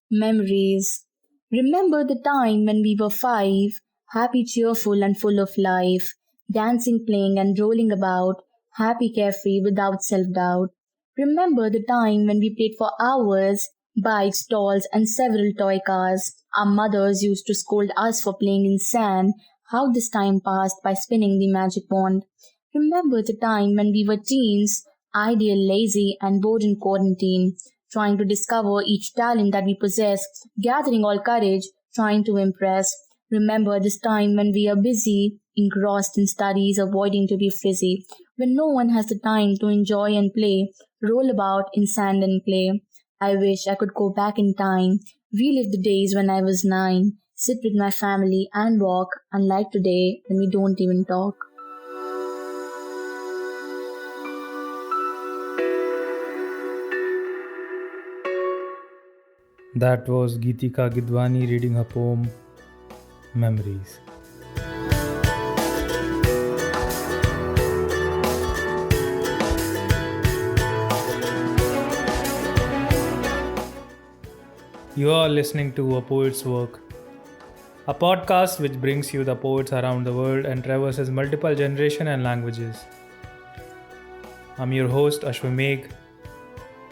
Memories. Remember the time when we were five, happy, cheerful, and full of life, dancing, playing, and rolling about, happy, carefree, without self doubt. Remember the time when we played for hours, bikes, dolls, and several toy cars. Our mothers used to scold us for playing in sand. How this time passed by spinning the magic wand. Remember the time when we were teens, ideal, lazy, and bored in quarantine, trying to discover each talent that we possess, gathering all courage, trying to impress. Remember this time when we are busy, engrossed in studies, avoiding to be frizzy, when no one has the time to enjoy and play, roll about in sand and clay. I wish I could go back in time, relive the days when I was nine, sit with my family and walk, unlike today when we don't even talk. That was Gitika Gidwani reading her poem Memories. You are listening to A Poet's Work, a podcast which brings you the poets around the world and traverses multiple generations and languages. I'm your host, Ashwamegh.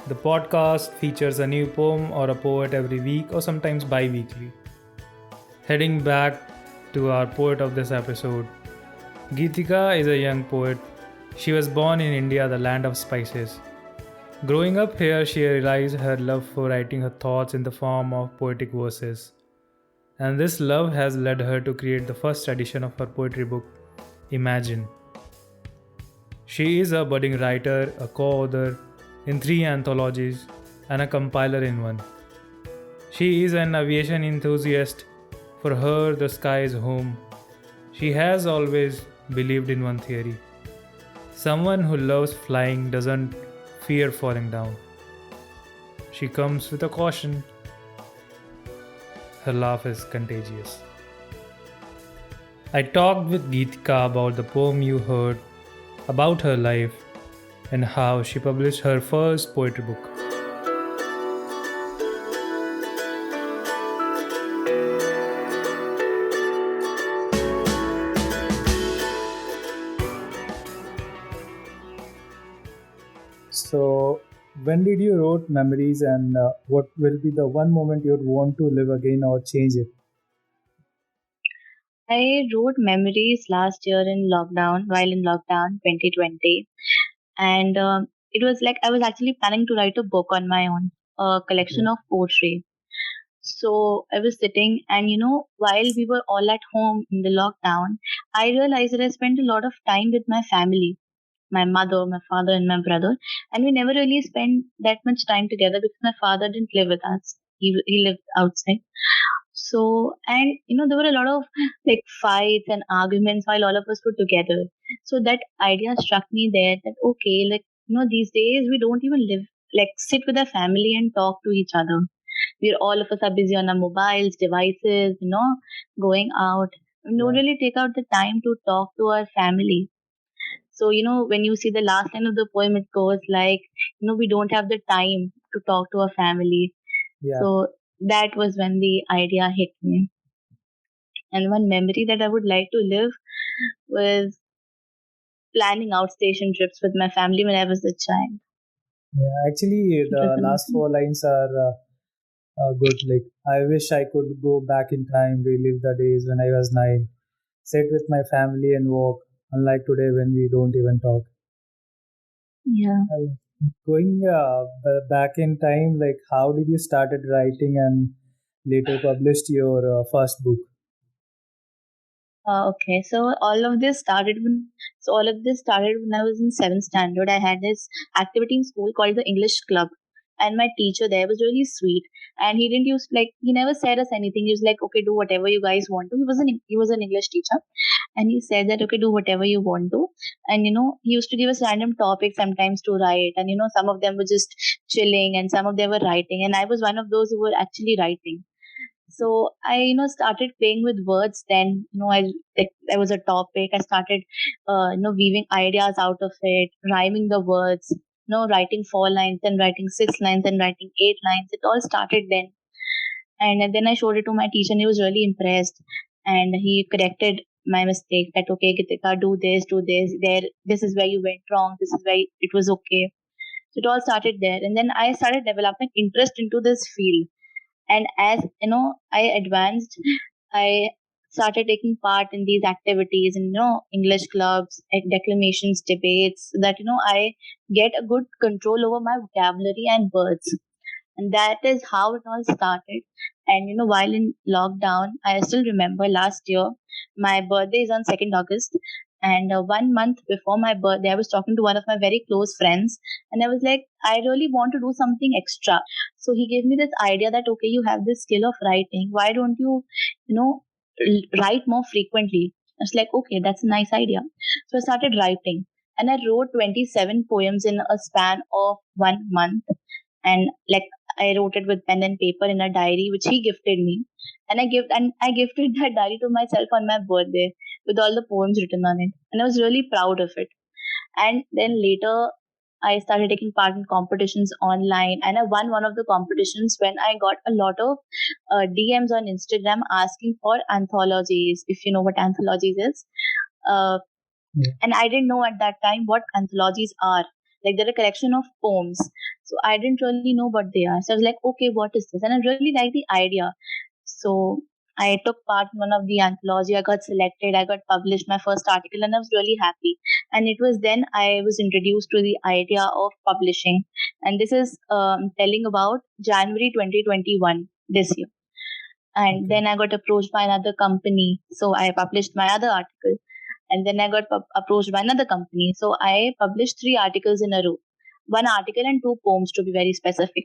The podcast features a new poem or a poet every week or sometimes bi weekly. Heading back to our poet of this episode, Geetika is a young poet. She was born in India, the land of spices. Growing up here, she realized her love for writing her thoughts in the form of poetic verses. And this love has led her to create the first edition of her poetry book, Imagine. She is a budding writer, a co-author in 3 anthologies, and a compiler in one. She is an aviation enthusiast. For her, the sky is home. She has always believed in one theory: someone who loves flying doesn't fear falling down. She comes with a caution. Her laugh is contagious. I talked with Geetika about the poem you heard, about her life, and how she published her first poetry book. So, when did you wrote Memories, and what will be the one moment you'd want to live again or change it? I wrote memories last year in lockdown, while in lockdown 2020. And it was like I was actually planning to write a book on my own, a collection Okay. of poetry. So I was sitting, and while we were all at home in the lockdown, I realized that I spent a lot of time with my family, my mother, my father, and my brother. And we never really spent that much time together because my father didn't live with us. He lived outside. So, and there were a lot of like fights and arguments while all of us were together. So that idea struck me there that okay, like these days we don't even live, like sit with our family and talk to each other. We're all of us are busy on our mobiles, devices, going out. We don't Yeah. really take out the time to talk to our family. So, when you see the last line of the poem, it goes like, we don't have the time to talk to our family. Yeah. So that was when the idea hit me. And one memory that I would like to live was planning outstation trips with my family when I was a child. Yeah. Actually, It was the last amazing. four lines are good. Like, I wish I could go back in time, relive the days when I was 9, sit with my family and walk, unlike today when we don't even talk. Yeah. Going back in time, like, how did you started writing and later published your first book? Okay, so all of this started when I was in seventh standard. I had this activity in school called the English Club, and my teacher there was really sweet. And he didn't use like he never said us anything. He was like, okay, do whatever you guys want to. He was an English teacher, and he said that okay, do whatever you want to. And he used to give us random topics sometimes to write, and some of them were just chilling, and some of them were writing, and I was one of those who were actually writing. So I started playing with words. Then there was a topic. I started weaving ideas out of it, rhyming the words, writing 4 lines, then writing 6 lines, then writing 8 lines. It all started then. And then I showed it to my teacher and he was really impressed. And he corrected my mistake that, okay, Gitika, do this, there, this is where you went wrong, this is where it was okay. So it all started there. And then I started developing interest into this field. And as I advanced, I started taking part in these activities in English clubs, declamations, debates, so that I get a good control over my vocabulary and words. And that is how it all started. And while in lockdown, I still remember last year my birthday is on 2nd August, and 1 month before my birthday I was talking to one of my very close friends, and I was like, I really want to do something extra. So he gave me this idea that, okay, you have this skill of writing, why don't you you know write more frequently? I was like, okay, that's a nice idea. So I started writing, and I wrote 27 poems in a span of 1 month. And like, I wrote it with pen and paper in a diary which he gifted me, and I gifted that diary to myself on my birthday with all the poems written on it, and I was really proud of it. And then later, I started taking part in competitions online, and I won one of the competitions when I got a lot of DMs on Instagram asking for anthologies. If you know what anthologies is, uh, Yeah. and I didn't know at that time what anthologies are. Like, they're a collection of poems. So I didn't really know what they are. So I was like, okay, what is this? And I really liked the idea. So I took part in one of the anthology. I got selected. I got published my first article, and I was really happy. And it was then I was introduced to the idea of publishing. And this is telling about January 2021 this year. And Okay. then I got approached by another company. So I published my other article. And then I got approached by another company. So I published 3 articles in a row, one article and 2 poems to be very specific.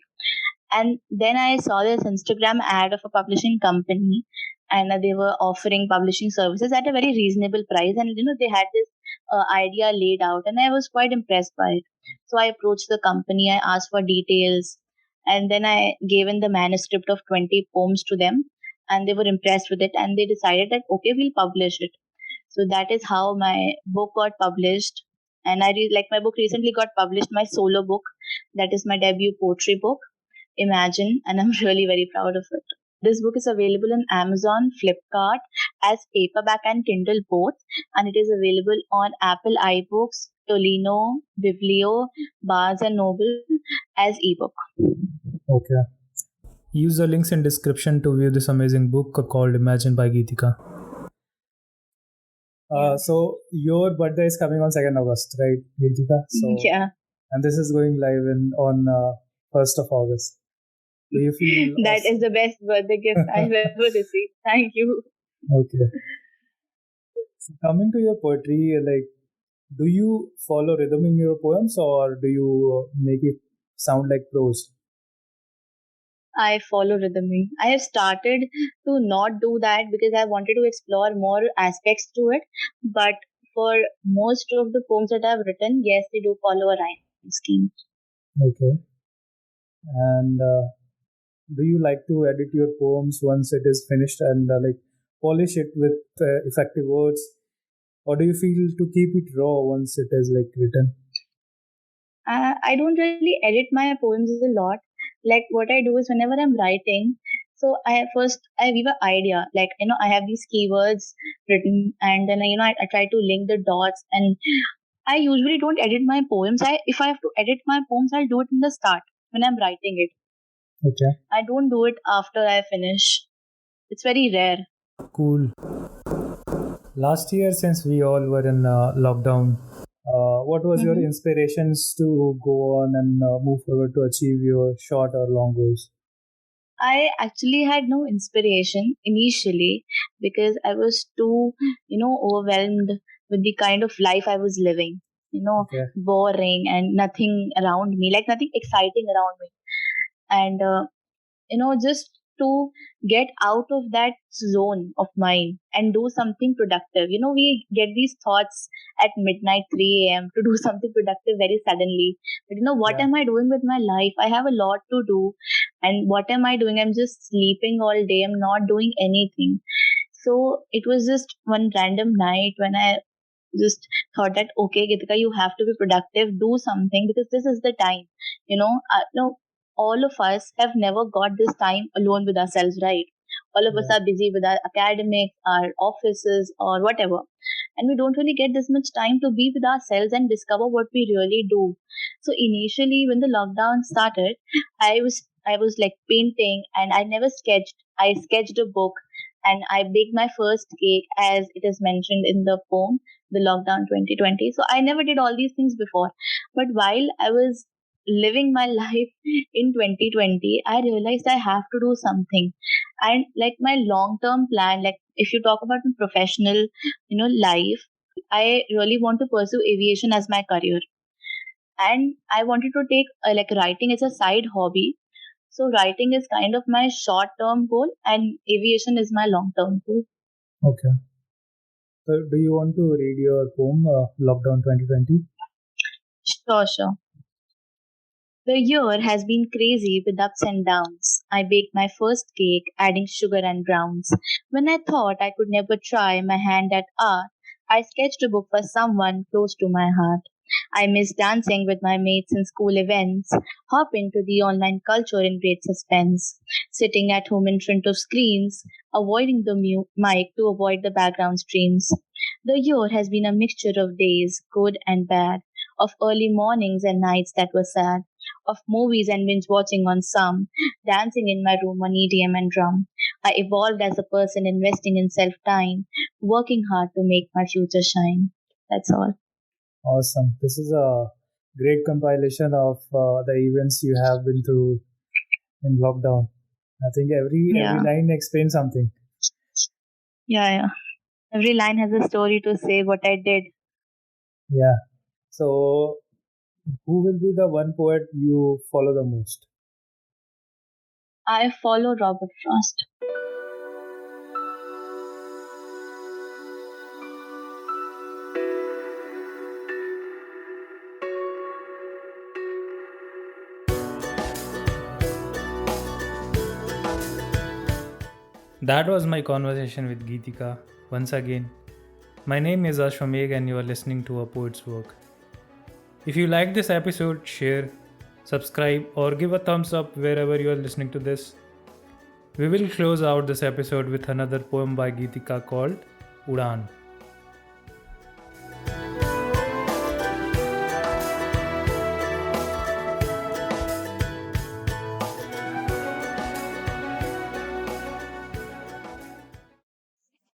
And then I saw this Instagram ad of a publishing company, and they were offering publishing services at a very reasonable price. And they had this idea laid out, and I was quite impressed by it. So I approached the company, I asked for details, and then I gave in the manuscript of 20 poems to them, and they were impressed with it, and they decided that, okay, we'll publish it. So that is how my book got published. And like, my book recently got published, my solo book, that is my debut poetry book, Imagine, and I'm really very proud of it. This book is available on Amazon, Flipkart as paperback and Kindle both, and it is available on Apple iBooks, Tolino, Biblio, Barnes and Noble as ebook. Okay. Use the links in description to view this amazing book called Imagine by Gitika. Yeah. So your birthday is coming on 2nd August, right, Gitika? So Yeah, and this is going live in on 1st of August. Do you feel that is the best birthday gift I've ever received. Thank you. okay? So coming to your poetry, like, do you follow rhythm in your poems or do you make it sound like prose? I follow rhythming. I have started to not do that because I wanted to explore more aspects to it. But for most of the poems that I've written, yes, they do follow a rhyme scheme. Okay. And do you like to edit your poems once it is finished and like polish it with effective words, or do you feel to keep it raw once it is like written? I don't really edit my poems a lot. Like, what I do is whenever I'm writing, so I give an idea. Like, I have these keywords written, and then I try to link the dots. And I usually don't edit my poems. If I have to edit my poems, I'll do it in the start when I'm writing it. Okay. I don't do it after I finish. It's very rare. Cool. Last year, since we all were in lockdown, what was your Hmm. inspirations to go on and move forward to achieve your short or long goals? I actually had no inspiration initially because I was too, overwhelmed with the kind of life I was living. Okay. Boring and nothing around me, like nothing exciting around me. And just to get out of that zone of mine and do something productive. We get these thoughts at midnight, 3 a.m. to do something productive very suddenly. But what Yeah. am I doing with my life? I have a lot to do. And what am I doing? I'm just sleeping all day. I'm not doing anything. So it was just one random night when I just thought that, okay, Gitika, you have to be productive, do something because this is the time. No, all of us have never got this time alone with ourselves, right? All of us Yeah. are busy with our academics, our offices, or whatever. And we don't really get this much time to be with ourselves and discover what we really do. So initially, when the lockdown started, I was like painting, and I never sketched. I sketched a book, and I baked my first cake, as it is mentioned in the poem, the lockdown 2020. So I never did all these things before. But while I was living my life in 2020, I realized I have to do something. And like my long term plan, like if you talk about my professional, life, I really want to pursue aviation as my career. And I wanted to take like writing as a side hobby. So writing is kind of my short term goal, and aviation is my long term goal. Okay. So, do you want to read your poem, Lockdown 2020? Sure, sure. The year has been crazy with ups and downs. I baked my first cake, adding sugar and browns. When I thought I could never try my hand at art, I sketched a book for someone close to my heart. I miss dancing with my mates in school events, hop into the online culture in great suspense, sitting at home in front of screens, avoiding the mic to avoid the background streams. The year has been a mixture of days, good and bad, of early mornings and nights that were sad, of movies and binge watching on some, dancing in my room on EDM and drum. I evolved as a person investing in self time, working hard to make my future shine. That's all. Awesome. This is a great compilation of the events you have been through in lockdown. I think every Yeah, line explains something. yeah. Every line has a story to say what I did. Yeah. So, who will be the one poet you follow the most? I follow Robert Frost. That was my conversation with Gitika. Once again, my name is Ashwamegh and you are listening to A Poet's Work. If you like this episode, share, subscribe, or give a thumbs up wherever you are listening to this. We will close out this episode with another poem by Gitika called Udaan.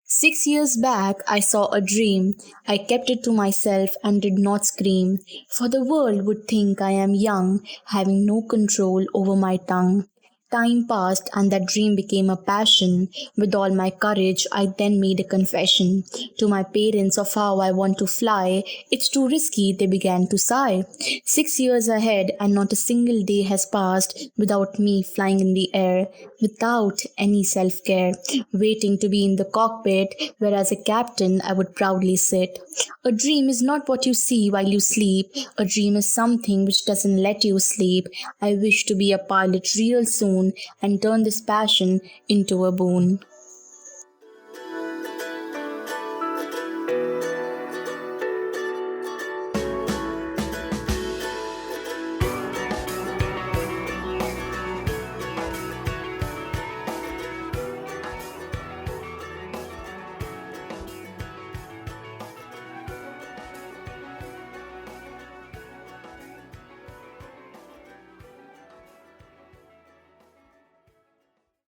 6 years back, I saw a dream. I kept it to myself and did not scream, for the world would think I am young, having no control over my tongue. Time passed and that dream became a passion. With all my courage, I then made a confession to my parents of how I want to fly. It's too risky, they began to sigh. 6 years ahead, and not a single day has passed without me flying in the air, without any self care, waiting to be in the cockpit, where as a captain I would proudly sit. A dream is not what you see while you sleep, a dream is something which doesn't let you sleep. I wish to be a pilot real soon and turn this passion into a boon.